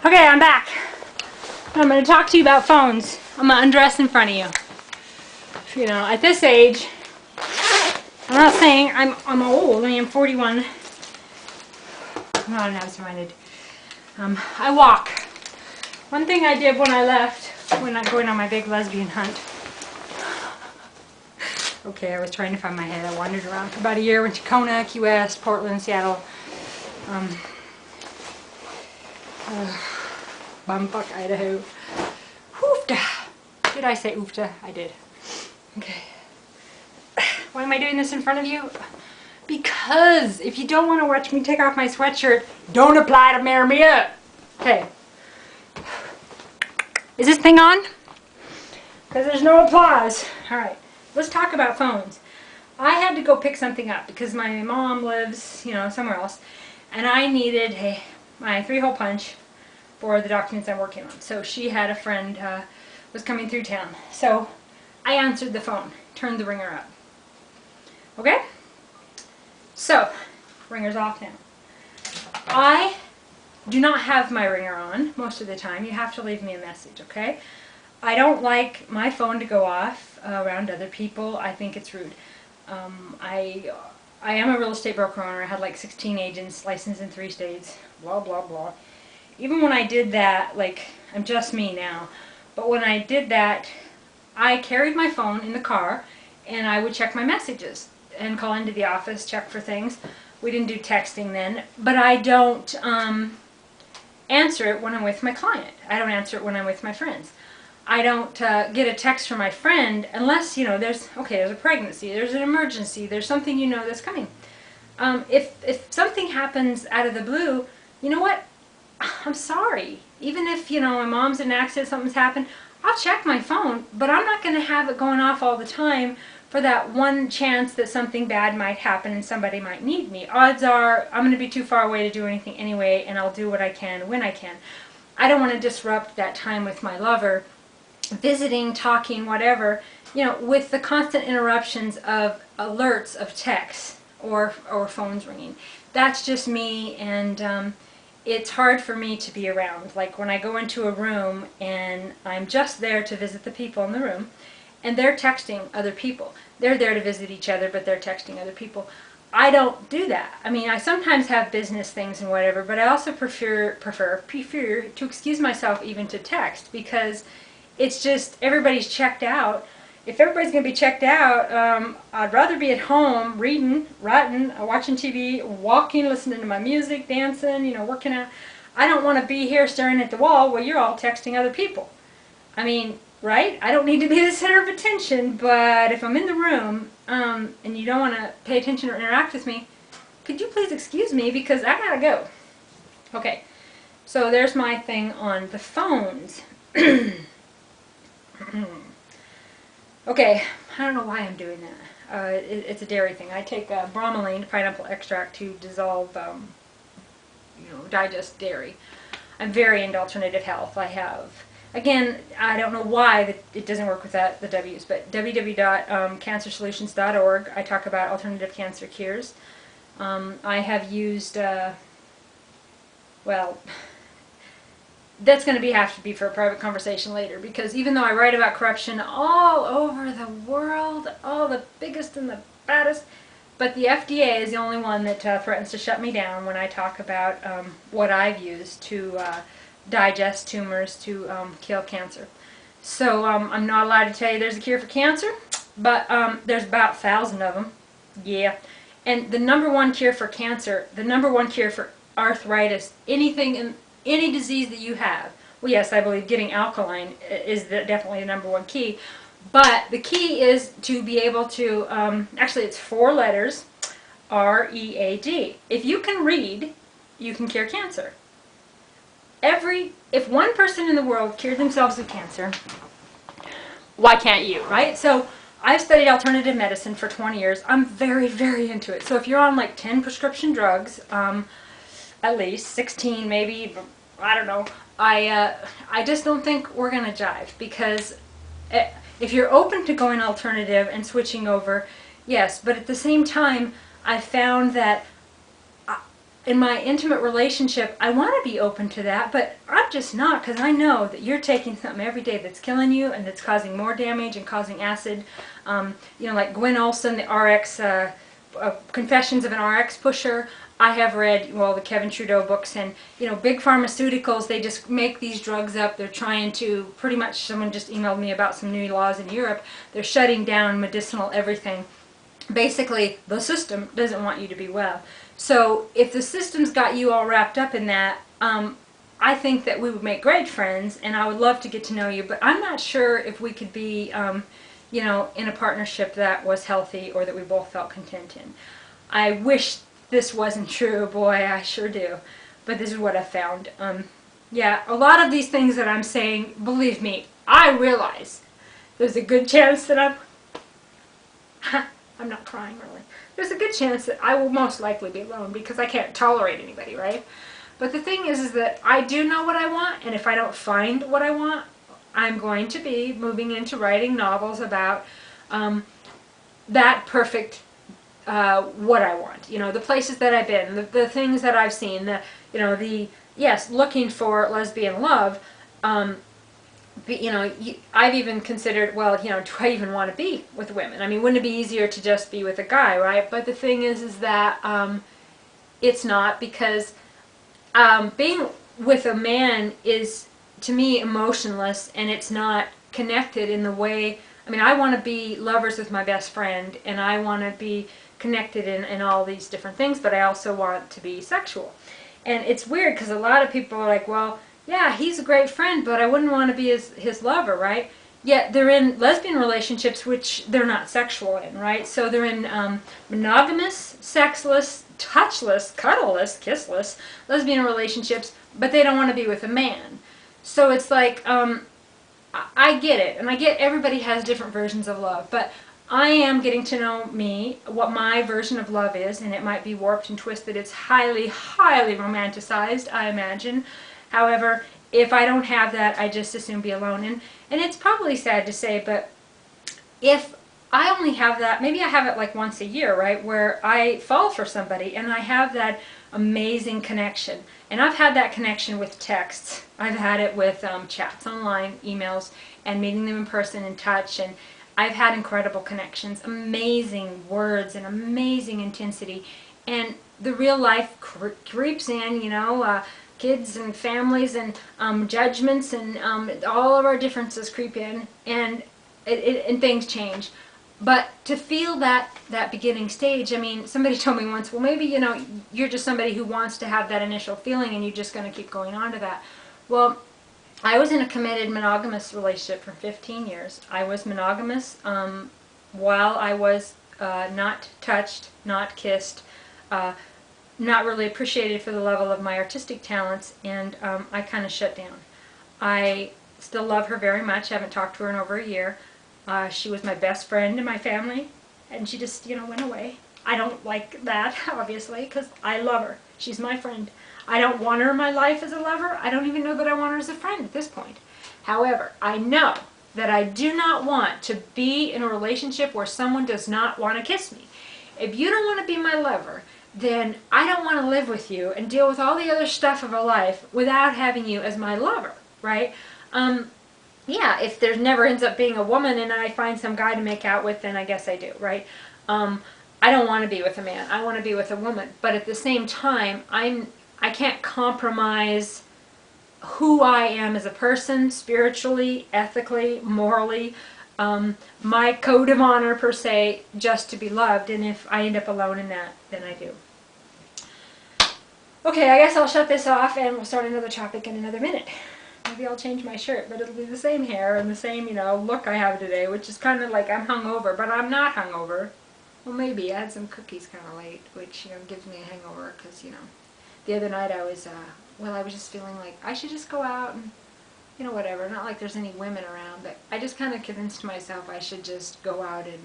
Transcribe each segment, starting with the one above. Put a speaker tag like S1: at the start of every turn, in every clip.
S1: Okay, I'm back. I'm going to talk to you about phones. I'm going to undress in front of you. You know, at this age, I'm not saying I'm old. I mean, I'm 41. I'm not absent-minded. I walk. One thing I did when I left, when I'm going on my big lesbian hunt. Okay, I was trying to find my head. I wandered around for about a year. Went to Kona, Key West, Portland, Seattle. Bumfuck, Idaho. Oofta. Did I say oofta? I did. Okay. Why am I doing this in front of you? Because if you don't want to watch me take off my sweatshirt, don't apply to marry me up. Okay. Is this thing on? Because there's no applause. Alright. Let's talk about phones. I had to go pick something up because my mom lives, somewhere else. And I needed my 3-hole punch for the documents I'm working on. So she had a friend was coming through town. So I answered the phone, turned the ringer up. Okay? So, ringer's off now. I do not have my ringer on most of the time. You have to leave me a message, okay? I don't like my phone to go off around other people. I think it's rude. I am a real estate broker owner. I had like 16 agents licensed in 3 states. Blah, blah, blah. Even when I did that, I'm just me now. But when I did that, I carried my phone in the car and I would check my messages and call into the office, check for things. We didn't do texting then, but I don't answer it when I'm with my client. I don't answer it when I'm with my friends. I don't get a text from my friend unless, there's a pregnancy, there's an emergency, there's something that's coming. If something happens out of the blue, you know what? I'm sorry. Even if, my mom's in an accident, something's happened, I'll check my phone, but I'm not going to have it going off all the time for that one chance that something bad might happen and somebody might need me. Odds are I'm going to be too far away to do anything anyway, and I'll do what I can when I can. I don't want to disrupt that time with my lover, visiting, talking, whatever, with the constant interruptions of alerts of texts or phones ringing. That's just me, and it's hard for me to be around. Like when I go into a room and I'm just there to visit the people in the room, and they're texting other people. They're there to visit each other, but they're texting other people. I don't do that. I mean, I sometimes have business things and whatever, but I also prefer to excuse myself even to text, because it's just everybody's checked out. If everybody's going to be checked out, I'd rather be at home reading, writing, watching TV, walking, listening to my music, dancing, working out. I don't want to be here staring at the wall while you're all texting other people. I mean, right? I don't need to be the center of attention, but if I'm in the room and you don't want to pay attention or interact with me, could you please excuse me because I gotta go. Okay, so there's my thing on the phones. Okay, I don't know why I'm doing that. It's a dairy thing. I take bromelain, pineapple extract, to dissolve, digest dairy. I'm very into alternative health. I have, again, I don't know why it doesn't work with the W's, but www.cancersolutions.org. I talk about alternative cancer cures. I have used, that's going to have to be for a private conversation later, because even though I write about corruption all over the world, all the biggest and the baddest, but the FDA is the only one that threatens to shut me down when I talk about what I've used to digest tumors to kill cancer. So I'm not allowed to tell you there's a cure for cancer, but there's about 1,000 of them. Yeah. And the #1 cure for cancer, the #1 cure for arthritis, any disease that you have. Well, yes, I believe getting alkaline is definitely the #1 key. But the key is to be able to, actually it's 4 letters, READ. If you can read, you can cure cancer. If one person in the world cured themselves of cancer, why can't you, right? So I've studied alternative medicine for 20 years. I'm very, very into it. So if you're on like 10 prescription drugs, at least 16 maybe, I don't know, I just don't think we're going to jive, because if you're open to going alternative and switching over, yes, but at the same time I found that in my intimate relationship, I want to be open to that, but I'm just not, because I know that you're taking something every day that's killing you and that's causing more damage and causing acid. You know, like Gwen Olson, the RX, Confessions of an RX Pusher. I have read, well, the Kevin Trudeau books, and, you know, big pharmaceuticals, they just make these drugs up. They're trying to, pretty much, someone just emailed me about some new laws in Europe. They're shutting down medicinal everything. Basically, the system doesn't want you to be well. So if the system's got you all wrapped up in that, I think that we would make great friends, and I would love to get to know you, but I'm not sure if we could be, you know, in a partnership that was healthy or that we both felt content in. I wish this wasn't true, boy, I sure do, but this is what I found. Yeah, a lot of these things that I'm saying, believe me, I realize there's a good chance that I'm not crying really. There's a good chance that I will most likely be alone because I can't tolerate anybody, right? But the thing is that I do know what I want, and if I don't find what I want, I'm going to be moving into writing novels about that perfect what I want. You know, the places that I've been, the things that I've seen, you know, yes, looking for lesbian love. But, you know, I've even considered, well, you know, do I even want to be with women? I mean, wouldn't it be easier to just be with a guy, right? But the thing is that it's not, because being with a man is, to me, emotionless, and it's not connected in the way, I mean, I want to be lovers with my best friend, and I want to be connected in all these different things, but I also want to be sexual. And it's weird, because a lot of people are like, well, yeah, he's a great friend, but I wouldn't want to be his lover, right? Yet they're in lesbian relationships which they're not sexual in, right? So they're in monogamous, sexless, touchless, cuddleless, kissless lesbian relationships, but they don't want to be with a man. So it's like, I get it, and I get everybody has different versions of love, but I am getting to know me, what my version of love is, and it might be warped and twisted. It's highly, highly romanticized, I imagine. However, if I don't have that, I just assume be alone. And it's probably sad to say, but if I only have that, maybe I have it like once a year, right, where I fall for somebody and I have that amazing connection. And I've had that connection with texts. I've had it with chats online, emails, and meeting them in person and touch. And I've had incredible connections, amazing words, and amazing intensity. And the real life creeps in, you know, kids and families and judgments and all of our differences creep in, and and things change. But to feel that beginning stage, I mean, somebody told me once, well, maybe, you know, you're just somebody who wants to have that initial feeling and you're just going to keep going on to that. Well, I was in a committed monogamous relationship for 15 years. I was monogamous while I was not touched, not kissed, not really appreciated for the level of my artistic talents, and I kind of shut down. I still love her very much. I haven't talked to her in over a year. She was my best friend in my family, and she just, you know, went away. I don't like that, obviously, because I love her. She's my friend. I don't want her in my life as a lover. I don't even know that I want her as a friend at this point. However, I know that I do not want to be in a relationship where someone does not want to kiss me. If you don't want to be my lover, then I don't want to live with you and deal with all the other stuff of a life without having you as my lover, right? Yeah, if there never ends up being a woman and I find some guy to make out with, then I guess I do, right? I don't want to be with a man. I want to be with a woman. But at the same time, I can't compromise who I am as a person, spiritually, ethically, morally, my code of honor per se, just to be loved. And if I end up alone in that, then I do. Okay, I guess I'll shut this off and we'll start another topic in another minute. Maybe I'll change my shirt, but it'll be the same hair and the same, you know, look I have today, which is kind of like I'm hungover, but I'm not hungover. Well, maybe. I had some cookies kind of late, which, you know, gives me a hangover because, you know, the other night I was, I was just feeling like I should just go out and, you know, whatever. Not like there's any women around, but I just kind of convinced myself I should just go out and,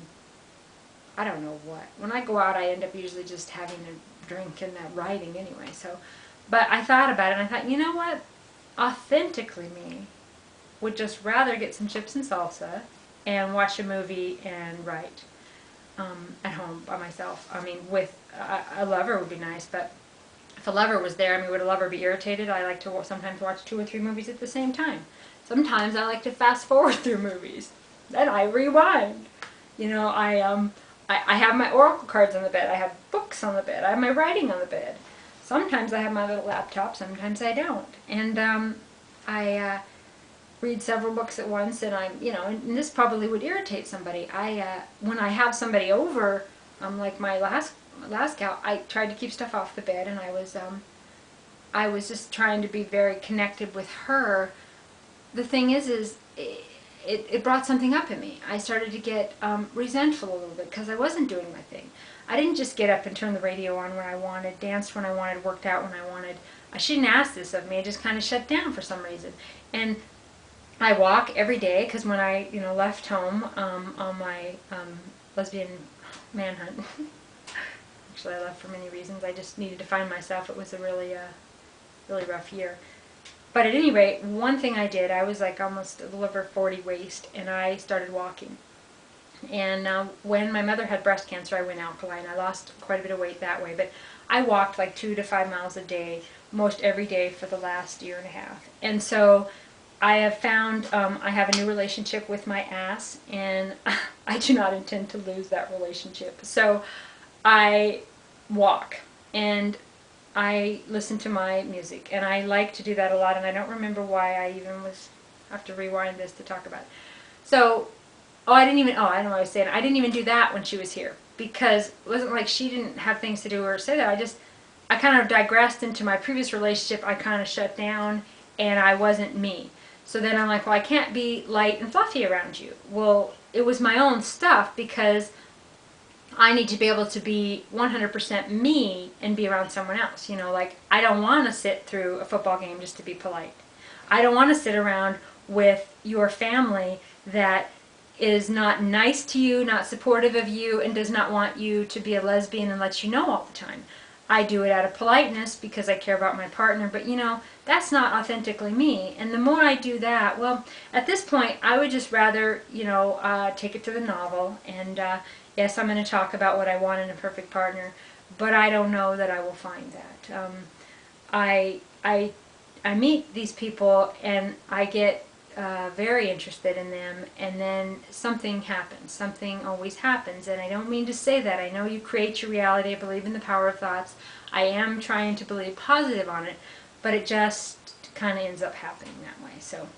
S1: I don't know what. When I go out, I end up usually just having a drink and writing anyway, so. But I thought about it, and I thought, you know what? Authentically me would just rather get some chips and salsa and watch a movie and write at home by myself. I mean, with a lover would be nice, but if a lover was there, I mean, would a lover be irritated? I like to sometimes watch 2 or 3 movies at the same time. Sometimes I like to fast forward through movies. Then I rewind. You know, I have my oracle cards on the bed. I have books on the bed. I have my writing on the bed. Sometimes I have my little laptop. Sometimes I don't. And I read several books at once. And I'm, you know, and this probably would irritate somebody. When I have somebody over, like my last gal, I tried to keep stuff off the bed, and I was just trying to be very connected with her. The thing is it brought something up in me. I started to get resentful a little bit because I wasn't doing my thing. I didn't just get up and turn the radio on when I wanted, danced when I wanted, worked out when I wanted. She didn't ask this of me. I just kind of shut down for some reason. And I walk every day because when I, you know, left home on my lesbian manhunt, actually I left for many reasons. I just needed to find myself. It was a really rough year. But at any rate, one thing I did, I was like almost a little over 40 waist, and I started walking. And when my mother had breast cancer, I went alkaline. I lost quite a bit of weight that way, but I walked like 2 to 5 miles a day, most every day for the last year and a half. And so I have found I have a new relationship with my ass, and I do not intend to lose that relationship. So I walk, and I listen to my music, and I like to do that a lot, and I don't remember why I even have to rewind this to talk about it. So, I don't know what I was saying. I didn't even do that when she was here, because it wasn't like she didn't have things to do or say that. I kind of digressed into my previous relationship. I kind of shut down, and I wasn't me. So then I'm like, well, I can't be light and fluffy around you. Well, it was my own stuff, because I need to be able to be 100% me and be around someone else. You know, like, I don't want to sit through a football game just to be polite. I don't want to sit around with your family that is not nice to you, not supportive of you, and does not want you to be a lesbian and let you know all the time. I do it out of politeness because I care about my partner, but you know, that's not authentically me. And the more I do that, well, at this point, I would just rather, you know, take it to the novel. And yes, I'm going to talk about what I want in a perfect partner, but I don't know that I will find that. I meet these people, and I get very interested in them, and then something happens. Something always happens, and I don't mean to say that. I know you create your reality. I believe in the power of thoughts. I am trying to believe positive on it, but it just kind of ends up happening that way. So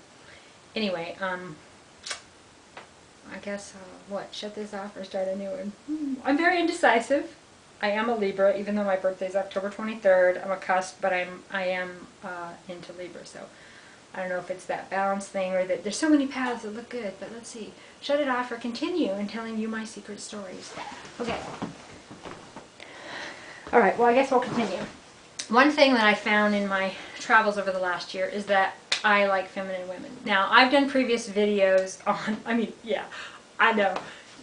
S1: anyway, I guess shut this off or start a new one? I'm very indecisive. I am a Libra, even though my birthday is October 23rd. I'm a cusp, but I am into Libra, so I don't know if it's that balance thing or that there's so many paths that look good, but let's see. Shut it off or continue in telling you my secret stories. Okay. All right, well, I guess we'll continue. One thing that I found in my travels over the last year is that I like feminine women. Now, I've done previous videos on, yeah, I know.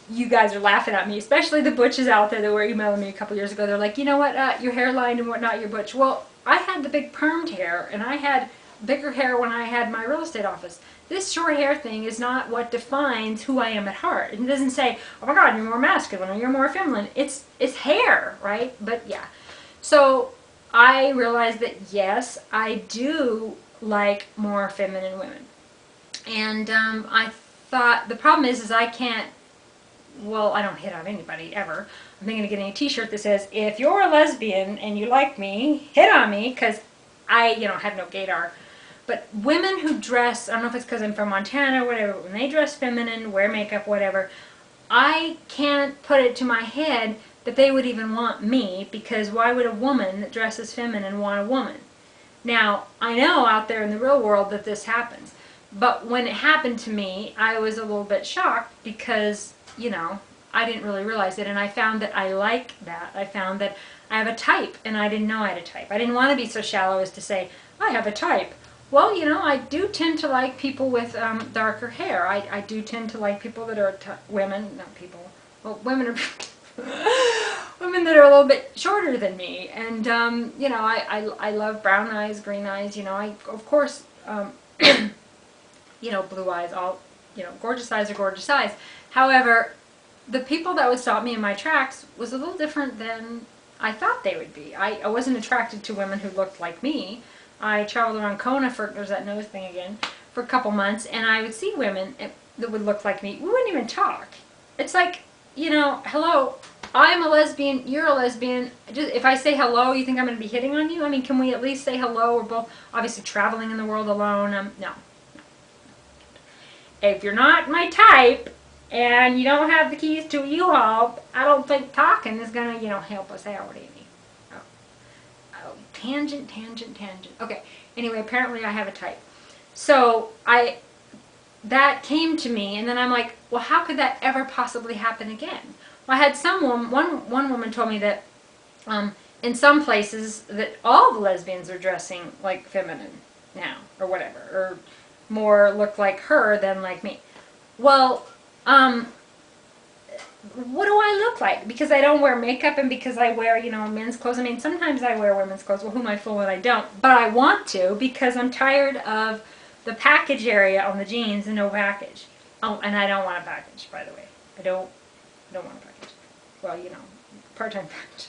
S1: You guys are laughing at me, especially the butches out there that were emailing me a couple years ago. They're like, you know what, your hairline and whatnot, your butch. Well, I had the big permed hair, and I had bigger hair when I had my real estate office. This short hair thing is not what defines who I am at heart. It doesn't say, oh my God, you're more masculine or you're more feminine. It's hair, right? But yeah. So I realized that yes, I do like more feminine women. And I thought, the problem is I can't, well, I don't hit on anybody ever. I'm thinking of getting a t-shirt that says, if you're a lesbian and you like me, hit on me, because I, you know, have no gaydar. But women who dress, I don't know if it's because I'm from Montana or whatever, when they dress feminine, wear makeup, whatever, I can't put it to my head that they would even want me, because why would a woman that dresses feminine want a woman? Now, I know out there in the real world that this happens, but when it happened to me, I was a little bit shocked because, you know, I didn't really realize it, and I found that I like that. I found that I have a type, and I didn't know I had a type. I didn't want to be so shallow as to say, I have a type. Well, you know, I do tend to like people with darker hair. I do tend to like people that are women, not people. Well, women are women that are a little bit shorter than me. And you know, I love brown eyes, green eyes. You know, of course, you know, blue eyes. All, you know, gorgeous eyes are gorgeous eyes. However, the people that would stop me in my tracks was a little different than I thought they would be. I wasn't attracted to women who looked like me. I traveled around Kona for, there's that nose thing again, for a couple months, and I would see women that would look like me. We wouldn't even talk. It's like, you know, hello, I'm a lesbian, you're a lesbian. Just, if I say hello, you think I'm going to be hitting on you? I mean, can we at least say hello? We're both obviously traveling in the world alone. No. If you're not my type, and you don't have the keys to a U-Haul, I don't think talking is going to, you know, help us out any. Oh, tangent. Okay, anyway, apparently I have a type. So, that came to me, and then I'm like, well, how could that ever possibly happen again? Well, I had one woman told me that in some places that all the lesbians are dressing like feminine now, or whatever, or more look like her than like me. Well, what do I look like? Because I don't wear makeup and because I wear, you know, men's clothes. I mean, sometimes I wear women's clothes. Well, who am I fooling? I don't. But I want to because I'm tired of the package area on the jeans and no package. Oh, and I don't want a package, by the way. I don't want a package. Well, you know, part-time package.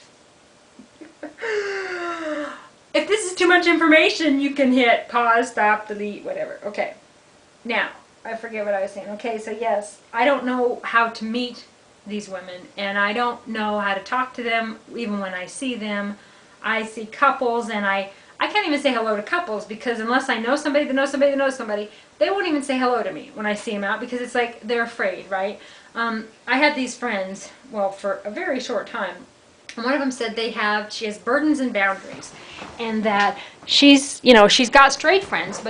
S1: If this is too much information, you can hit pause, stop, delete, whatever. Okay. Now, I forget what I was saying. Okay, so yes, I don't know how to meet these women, and I don't know how to talk to them even when I see them. I see couples, and I can't even say hello to couples because unless I know somebody that knows somebody that knows somebody, they won't even say hello to me when I see them out because it's like they're afraid, right? I had these friends, well, for a very short time. And one of them said she has burdens and boundaries, and that she's got straight friends,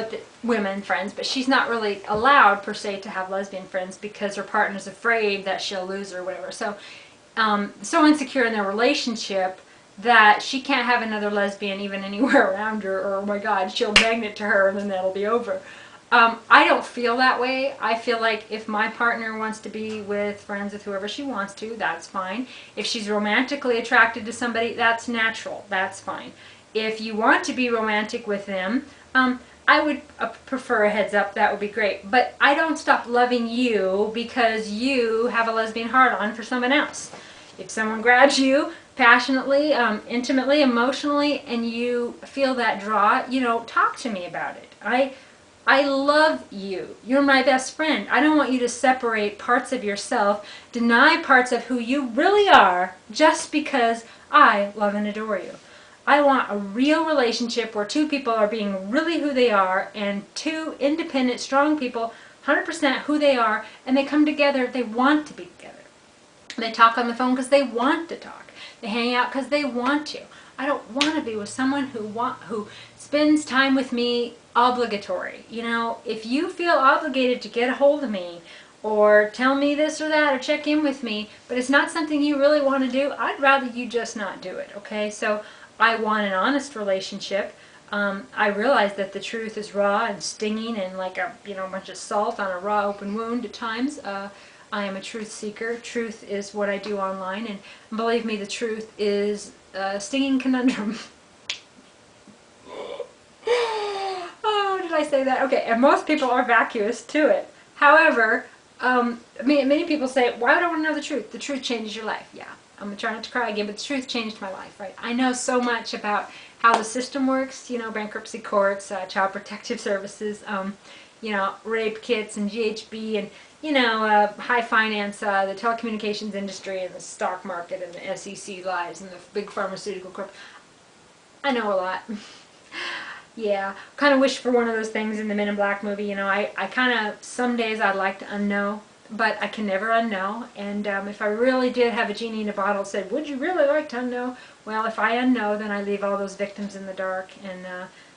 S1: women friends, but she's not really allowed per se to have lesbian friends because her partner's afraid that she'll lose her or whatever. So, so insecure in their relationship that she can't have another lesbian even anywhere around her, or oh my God, she'll magnet to her and then that'll be over. I don't feel that way. I feel like if my partner wants to be with friends with whoever she wants to, that's fine. If she's romantically attracted to somebody, that's natural. That's fine. If you want to be romantic with them, I would prefer a heads up. That would be great. But I don't stop loving you because you have a lesbian heart-on for someone else. If someone grabs you passionately, intimately, emotionally, and you feel that draw, you know, talk to me about it. I love you. You're my best friend. I don't want you to separate parts of yourself, deny parts of who you really are, just because I love and adore you. I want a real relationship where two people are being really who they are, and two independent, strong people, 100% who they are, and they come together, they want to be together. They talk on the phone because they want to talk. They hang out because they want to. I don't want to be with someone who spends time with me obligatory. You know, if you feel obligated to get a hold of me or tell me this or that or check in with me, but it's not something you really want to do, I'd rather you just not do it, okay? So I want an honest relationship. I realize that the truth is raw and stinging and like a bunch of salt on a raw open wound at times. I am a truth seeker. Truth is what I do online, and believe me, the truth is a stinging conundrum. Oh, did I say that? Okay, and most people are vacuous to it. However, many people say, why would I want to know the truth? The truth changes your life. Yeah, I'm going to try not to cry again, but the truth changed my life, right? I know so much about how the system works, you know, bankruptcy courts, child protective services, you know, rape kits and GHB and, you know, high finance, the telecommunications industry and the stock market and the SEC lives and the big pharmaceutical corp. I know a lot. Yeah, kind of wish for one of those things in the Men in Black movie. You know, I kind of, some days I'd like to unknow, but I can never unknow. And if I really did have a genie in a bottle that said, would you really like to unknow? Well, if I unknow, then I leave all those victims in the dark, and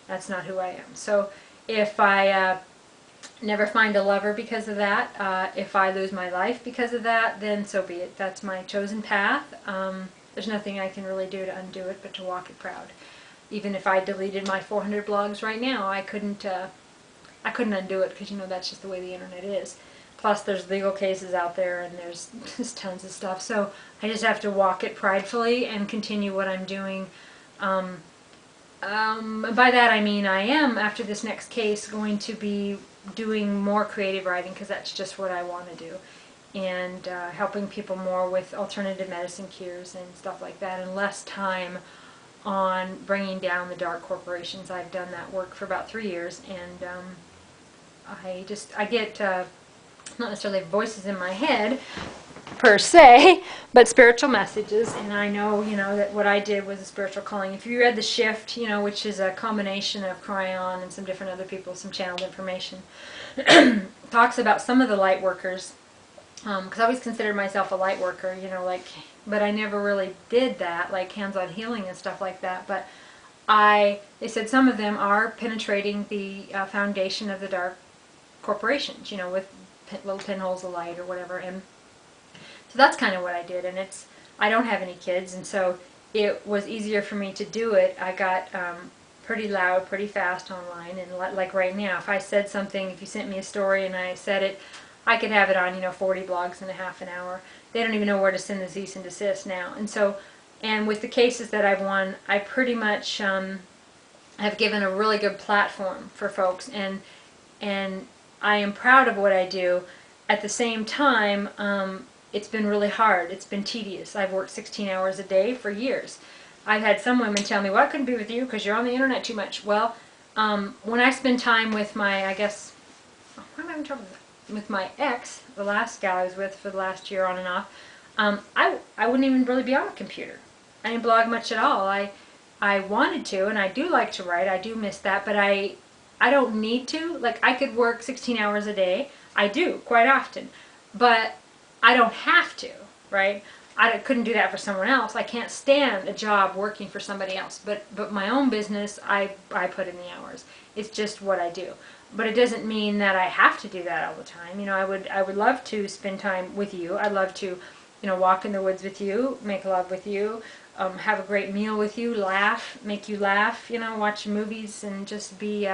S1: that's not who I am. So if I never find a lover because of that, if I lose my life because of that, then so be it. That's my chosen path. There's nothing I can really do to undo it but to walk it proud. Even if I deleted my 400 blogs right now, I couldn't undo it because, you know, that's just the way the internet is. Plus, there's legal cases out there, and there's just tons of stuff. So I just have to walk it pridefully and continue what I'm doing. By that I mean I am, after this next case, going to be doing more creative writing because that's just what I want to do. and helping people more with alternative medicine cures and stuff like that, and less time on bringing down the dark corporations. I've done that work for about 3 years, and I get not necessarily voices in my head per se, but spiritual messages, and I know, that what I did was a spiritual calling. If you read The Shift, which is a combination of Cryon and some different other people, some channeled information, talks about some of the light workers, because I always considered myself a light worker, but I never really did that, like hands-on healing and stuff like that, but they said some of them are penetrating the foundation of the dark corporations, with little pinholes of light or whatever, and so that's kind of what I did. And I don't have any kids, and so it was easier for me to do it. I got pretty loud, pretty fast online, and like right now, if I said something, if you sent me a story and I said it, I could have it on, 40 blogs in a half an hour. They don't even know where to send the cease and desist now. And so, and with the cases that I've won, I pretty much have given a really good platform for folks, and I am proud of what I do. At the same time, it's been really hard. It's been tedious. I've worked 16 hours a day for years. I've had some women tell me, well, I couldn't be with you because you're on the internet too much. Well, when I spend time with my, why am I having trouble with my ex, the last gal I was with for the last year on and off, I wouldn't even really be on a computer. I didn't blog much at all. I wanted to, and I do like to write. I do miss that, but I don't need to. Like, I could work 16 hours a day. I do, quite often. But I don't have to, right? I couldn't do that for someone else. I can't stand a job working for somebody else. But my own business, I put in the hours. It's just what I do. But it doesn't mean that I have to do that all the time. I would love to spend time with you. I'd love to, walk in the woods with you, make love with you, have a great meal with you, laugh, make you laugh, watch movies, and just be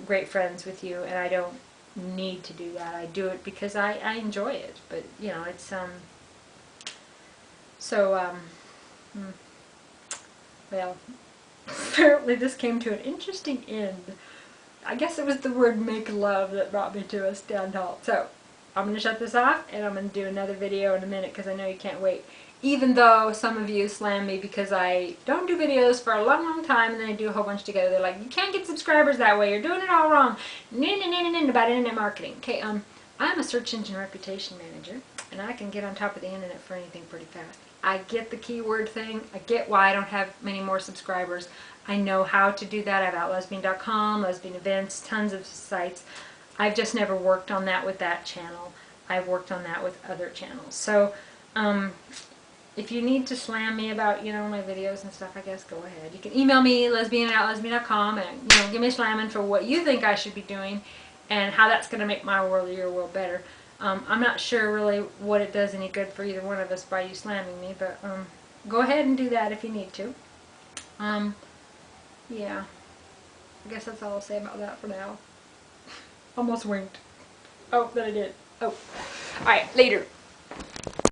S1: great friends with you. And I don't need to do that. I do it because I enjoy it. But it's well, apparently this came to an interesting end. I guess it was the word make love that brought me to a stand halt. So I'm going to shut this off, and I'm going to do another video in a minute because I know you can't wait. Even though some of you slam me because I don't do videos for a long, long time, and then I do a whole bunch together. They're like, you can't get subscribers that way. You're doing it all wrong. About internet marketing. Okay, I'm a search engine reputation manager, and I can get on top of the internet for anything pretty fast. I get the keyword thing. I get why I don't have many more subscribers. I know how to do that. I have Lesbian.com, Lesbian events, tons of sites. I've just never worked on that with that channel. I've worked on that with other channels. So, if you need to slam me about, my videos and stuff, I guess go ahead. You can email me, lesbian@lesbian.com, and, give me a slamming for what you think I should be doing and how that's going to make my world or your world better. I'm not sure really what it does any good for either one of us by you slamming me, but go ahead and do that if you need to. Yeah, I guess that's all I'll say about that for now. Almost winked. Oh, that I did. Oh. Alright, later.